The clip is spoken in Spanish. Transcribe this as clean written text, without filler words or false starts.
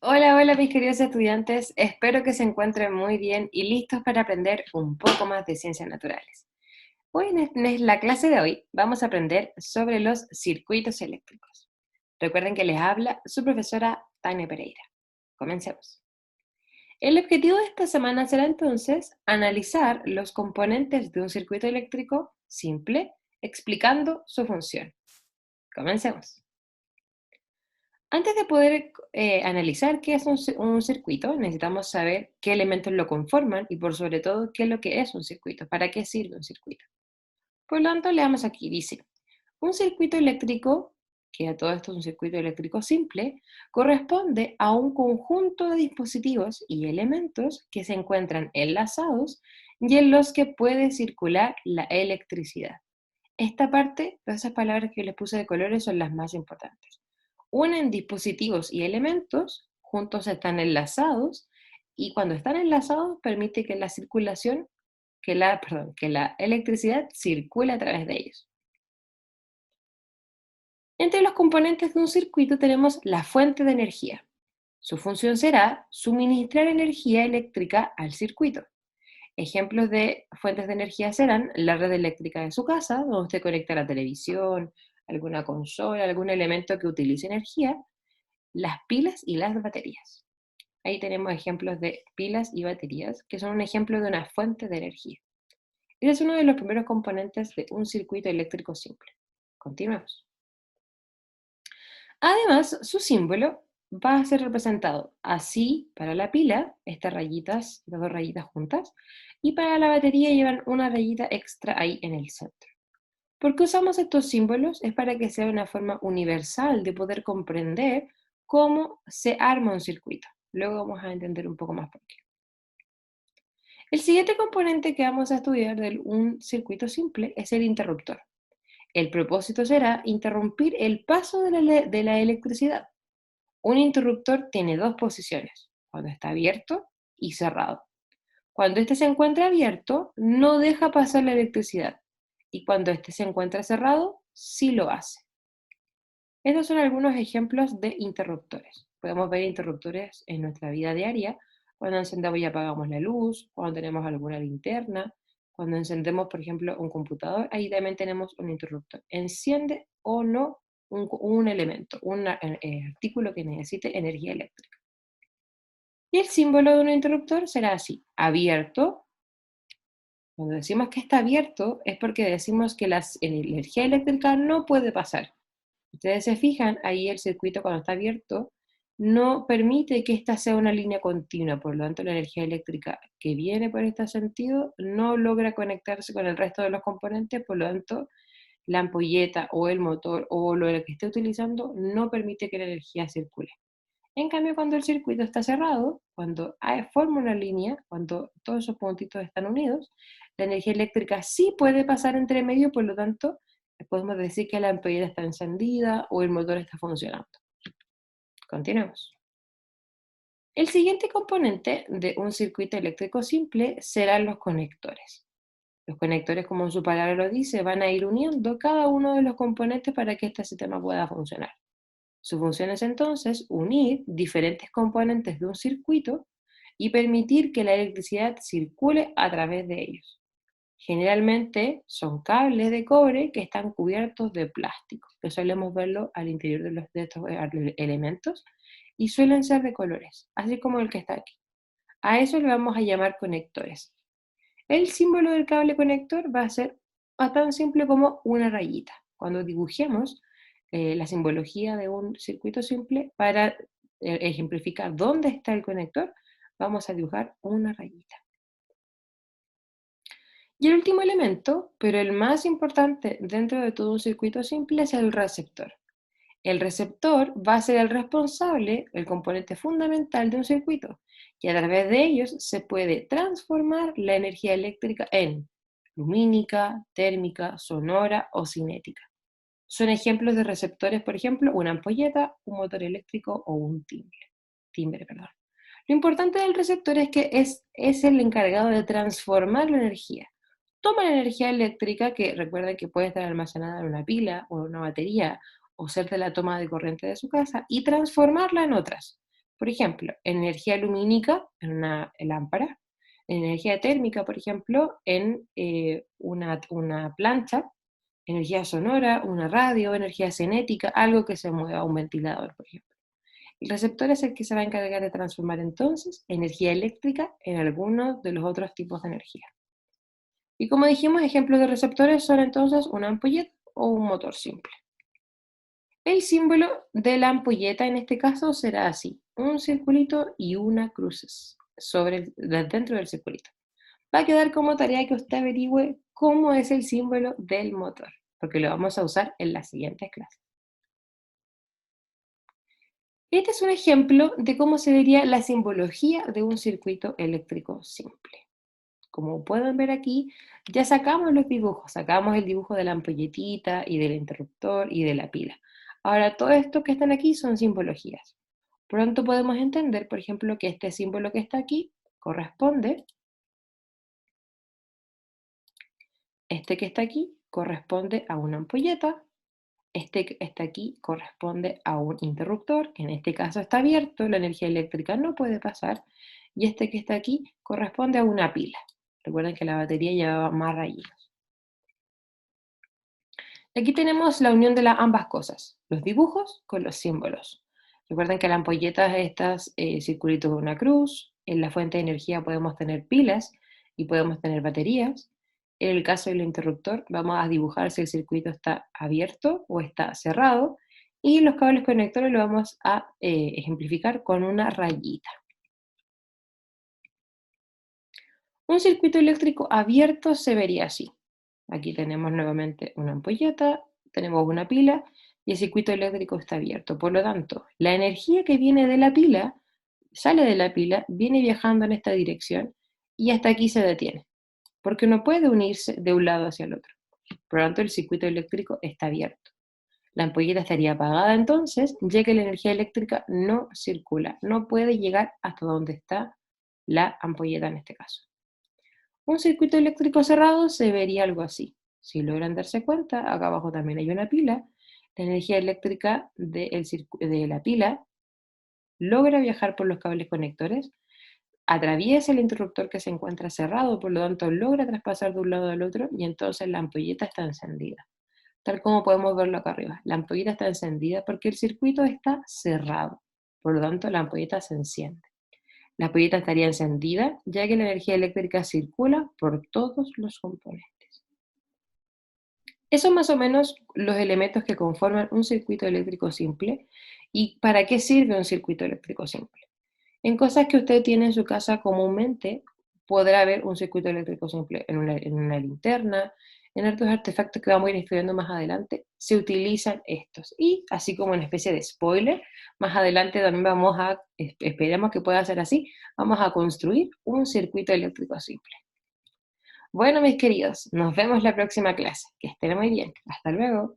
Hola, hola mis queridos estudiantes, espero que se encuentren muy bien y listos para aprender un poco más de ciencias naturales. Hoy en la clase de hoy vamos a aprender sobre los circuitos eléctricos. Recuerden que les habla su profesora Tania Pereira. Comencemos. El objetivo de esta semana será entonces analizar los componentes de un circuito eléctrico simple, explicando su función. Comencemos. Antes de poder analizar qué es un circuito, necesitamos saber qué elementos lo conforman y por sobre todo qué es lo que es un circuito, para qué sirve un circuito. Por lo tanto, leamos aquí, dice, un circuito eléctrico, que a todo esto es un circuito eléctrico simple, corresponde a un conjunto de dispositivos y elementos que se encuentran enlazados y en los que puede circular la electricidad. Esta parte, todas esas palabras que les puse de colores son las más importantes. Unen dispositivos y elementos, juntos están enlazados, y cuando están enlazados permite que la circulación, que la electricidad circule a través de ellos. Entre los componentes de un circuito tenemos la fuente de energía. Su función será suministrar energía eléctrica al circuito. Ejemplos de fuentes de energía serán la red eléctrica de su casa, donde usted conecta la televisión, alguna consola, algún elemento que utilice energía, las pilas y las baterías. Ahí tenemos ejemplos de pilas y baterías, que son un ejemplo de una fuente de energía. Ese es uno de los primeros componentes de un circuito eléctrico simple. Continuemos. Además, su símbolo va a ser representado así para la pila, estas rayitas, las dos rayitas juntas, y para la batería llevan una rayita extra ahí en el centro. ¿Por qué usamos estos símbolos? Es para que sea una forma universal de poder comprender cómo se arma un circuito. Luego vamos a entender un poco más por qué. El siguiente componente que vamos a estudiar de un circuito simple es el interruptor. El propósito será interrumpir el paso de la electricidad. Un interruptor tiene dos posiciones, cuando está abierto y cerrado. Cuando este se encuentra abierto, no deja pasar la electricidad, y cuando este se encuentra cerrado, sí lo hace. Estos son algunos ejemplos de interruptores. Podemos ver interruptores en nuestra vida diaria, cuando encendemos y apagamos la luz, cuando tenemos alguna linterna, cuando encendemos, por ejemplo, un computador, ahí también tenemos un interruptor. Enciende o no un elemento, un artículo que necesite energía eléctrica. Y el símbolo de un interruptor será así, abierto. Cuando decimos que está abierto es porque decimos que la energía eléctrica no puede pasar. Ustedes se fijan, ahí el circuito cuando está abierto no permite que esta sea una línea continua, por lo tanto la energía eléctrica que viene por este sentido no logra conectarse con el resto de los componentes, por lo tanto la ampolleta o el motor o lo que esté utilizando no permite que la energía circule. En cambio, cuando el circuito está cerrado, cuando forma una línea, cuando todos esos puntitos están unidos, la energía eléctrica sí puede pasar entre medio, por lo tanto, podemos decir que la ampolleta está encendida o el motor está funcionando. Continuemos. El siguiente componente de un circuito eléctrico simple serán los conectores. Los conectores, como su palabra lo dice, van a ir uniendo cada uno de los componentes para que este sistema pueda funcionar. Su función es entonces unir diferentes componentes de un circuito y permitir que la electricidad circule a través de ellos. Generalmente son cables de cobre que están cubiertos de plástico, que solemos verlo al interior de estos elementos y suelen ser de colores, así como el que está aquí. A eso le vamos a llamar conectores. El símbolo del cable conector va a ser tan simple como una rayita. Cuando dibujemos la simbología de un circuito simple, para ejemplificar dónde está el conector, vamos a dibujar una rayita. Y el último elemento, pero el más importante dentro de todo un circuito simple, es el receptor. El receptor va a ser el responsable, el componente fundamental de un circuito, y a través de ellos se puede transformar la energía eléctrica en lumínica, térmica, sonora o cinética. Son ejemplos de receptores, por ejemplo, una ampolleta, un motor eléctrico o un timbre, perdón. Lo importante del receptor es que es el encargado de transformar la energía. Toma la energía eléctrica, que recuerden que puede estar almacenada en una pila o en una batería, o ser de la toma de corriente de su casa, y transformarla en otras. Por ejemplo, energía lumínica en una lámpara, energía térmica, por ejemplo, en una plancha, energía sonora, una radio, energía cinética, algo que se mueva, un ventilador, por ejemplo. El receptor es el que se va a encargar de transformar entonces energía eléctrica en alguno de los otros tipos de energía. Y como dijimos, ejemplos de receptores son entonces una ampolleta o un motor simple. El símbolo de la ampolleta en este caso será así, un circulito y una cruces dentro del circulito. Va a quedar como tarea que usted averigüe cómo es el símbolo del motor, porque lo vamos a usar en las siguientes clases. Este es un ejemplo de cómo se vería la simbología de un circuito eléctrico simple. Como pueden ver aquí, ya sacamos los dibujos, sacamos el dibujo de la ampolletita y del interruptor y de la pila. Ahora, todo esto que están aquí son simbologías. Pronto podemos entender, por ejemplo, que este símbolo que está aquí corresponde, este que está aquí corresponde a una ampolleta, este que está aquí corresponde a un interruptor, que en este caso está abierto, la energía eléctrica no puede pasar, y este que está aquí corresponde a una pila. Recuerden que la batería llevaba más rayitos. Aquí tenemos la unión de ambas cosas, los dibujos con los símbolos. Recuerden que la ampolleta es estos circulitos de una cruz, en la fuente de energía podemos tener pilas y podemos tener baterías. En el caso del interruptor vamos a dibujar si el circuito está abierto o está cerrado, y los cables conectores lo vamos a ejemplificar con una rayita. Un circuito eléctrico abierto se vería así. Aquí tenemos nuevamente una ampolleta, tenemos una pila y el circuito eléctrico está abierto. Por lo tanto, la energía que viene de la pila, sale de la pila, viene viajando en esta dirección y hasta aquí se detiene, porque no puede unirse de un lado hacia el otro. Por lo tanto, el circuito eléctrico está abierto. La ampolleta estaría apagada entonces, ya que la energía eléctrica no circula, no puede llegar hasta donde está la ampolleta en este caso. Un circuito eléctrico cerrado se vería algo así. Si logran darse cuenta, acá abajo también hay una pila. La energía eléctrica de la pila logra viajar por los cables conectores, atraviesa el interruptor que se encuentra cerrado, por lo tanto logra traspasar de un lado al otro y entonces la ampolleta está encendida. Tal como podemos verlo acá arriba, la ampolleta está encendida porque el circuito está cerrado, por lo tanto la ampolleta se enciende. La ampolleta estaría encendida, ya que la energía eléctrica circula por todos los componentes. Esos son más o menos los elementos que conforman un circuito eléctrico simple. ¿Y para qué sirve un circuito eléctrico simple? En cosas que usted tiene en su casa comúnmente, podrá haber un circuito eléctrico simple en una linterna, en otros artefactos que vamos a ir estudiando más adelante, se utilizan estos. Y así como una especie de spoiler, más adelante también esperemos que pueda ser así, vamos a construir un circuito eléctrico simple. Bueno, mis queridos, nos vemos la próxima clase. Que estén muy bien. Hasta luego.